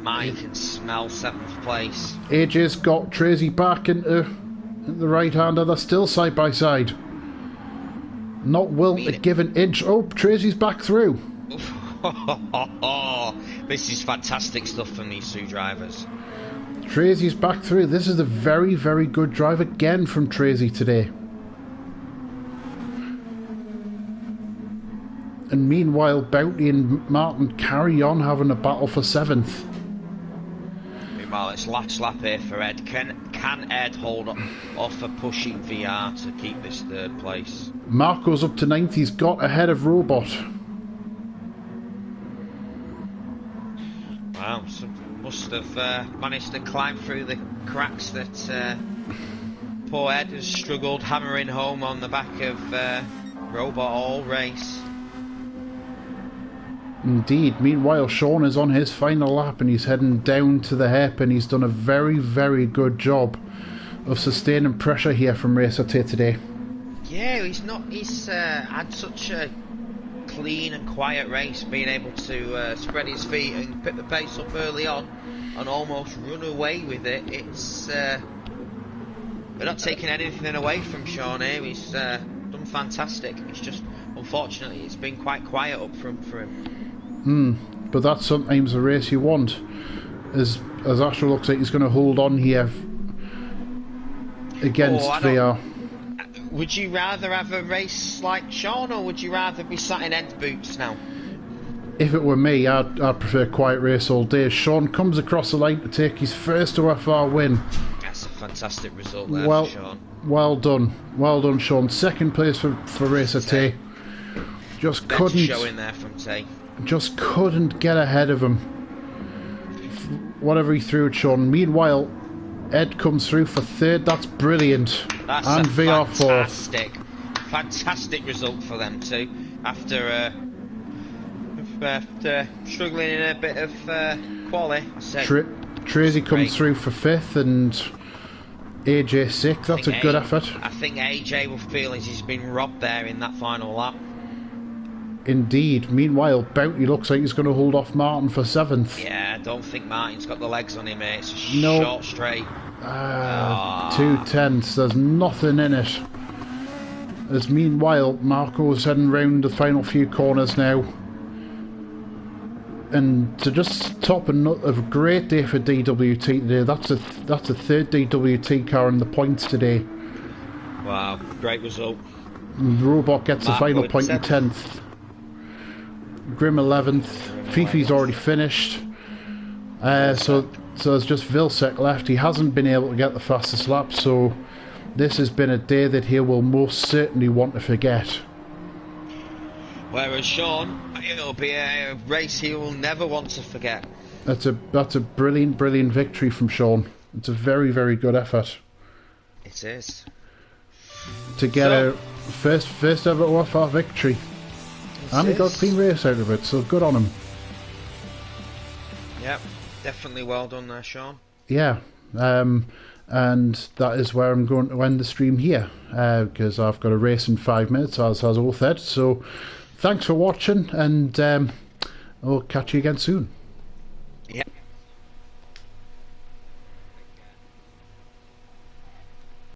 Speaker 2: Martin can smell seventh place.
Speaker 1: AJ's got Tracy back into the right hander. They're still side by side. Not willing to give an inch. Oh, Tracy's back through.
Speaker 2: This is fantastic stuff from these two drivers.
Speaker 1: Tracy's back through. This is a very, very good drive again from Tracy today. And meanwhile, Bounty and Martin carry on having a battle for seventh.
Speaker 2: Meanwhile, it's last lap here for Ed. Can Ed hold off for pushing VR to keep this third place?
Speaker 1: Marco's up to ninth. He's got ahead of Robot.
Speaker 2: Wow, so must have managed to climb through the cracks that poor Ed has struggled hammering home on the back of Robot all race.
Speaker 1: Indeed. Meanwhile, Sean is on his final lap and he's heading down to the hairpin. He's done a very, very good job of sustaining pressure here from Racer T today.
Speaker 2: Yeah, he's had such a clean and quiet race, being able to spread his feet and pick the pace up early on and almost run away with it. It's we're not taking anything away from Sean here. He's done fantastic. It's just, unfortunately, it's been quite quiet up front for him.
Speaker 1: But that's sometimes the race you want. As Asher looks like he's going to hold on here against VR.
Speaker 2: Would you rather have a race like Sean, or would you rather be sat in Ed's boots now?
Speaker 1: If it were me, I'd prefer quiet race all day. Sean comes across the line to take his first OFR win.
Speaker 2: That's a fantastic result there for Sean.
Speaker 1: Well done, Sean. Second place for Racer T. Just couldn't
Speaker 2: show in there from T.
Speaker 1: Just couldn't get ahead of him. Whatever he threw at Sean. Meanwhile, Ed comes through for third. That's brilliant.
Speaker 2: That's
Speaker 1: and VR
Speaker 2: fantastic result for them too. After struggling in a bit of quali.
Speaker 1: Tracy comes through for fifth and AJ sixth. That's a good effort.
Speaker 2: I think AJ will feel he's been robbed there in that final lap.
Speaker 1: Indeed. Meanwhile, Bounty looks like he's going to hold off Martin for seventh.
Speaker 2: Yeah, I don't think Martin's got the legs on him, mate. It's a short straight.
Speaker 1: 2/10. There's nothing in it. As meanwhile, Marco's heading round the final few corners now. And to just top a great day for DWT today. That's a third DWT car in the points today.
Speaker 2: Wow, great result.
Speaker 1: And Robot gets the final point in 10th. Grim 11th. Fifi's already finished. So there's just Vilsec left. He hasn't been able to get the fastest lap, so this has been a day that he will most certainly want to forget.
Speaker 2: Whereas Sean, it'll be a race he will never want to forget.
Speaker 1: That's a brilliant victory from Sean. It's a very, very good effort.
Speaker 2: It is.
Speaker 1: To get a first ever OFR victory. And he got a clean race out of it, so good on him.
Speaker 2: Yep, definitely well done there, Sean.
Speaker 1: Yeah, and that is where I'm going to end the stream here, because I've got a race in 5 minutes, as has Othed. So thanks for watching, and I'll catch you again soon.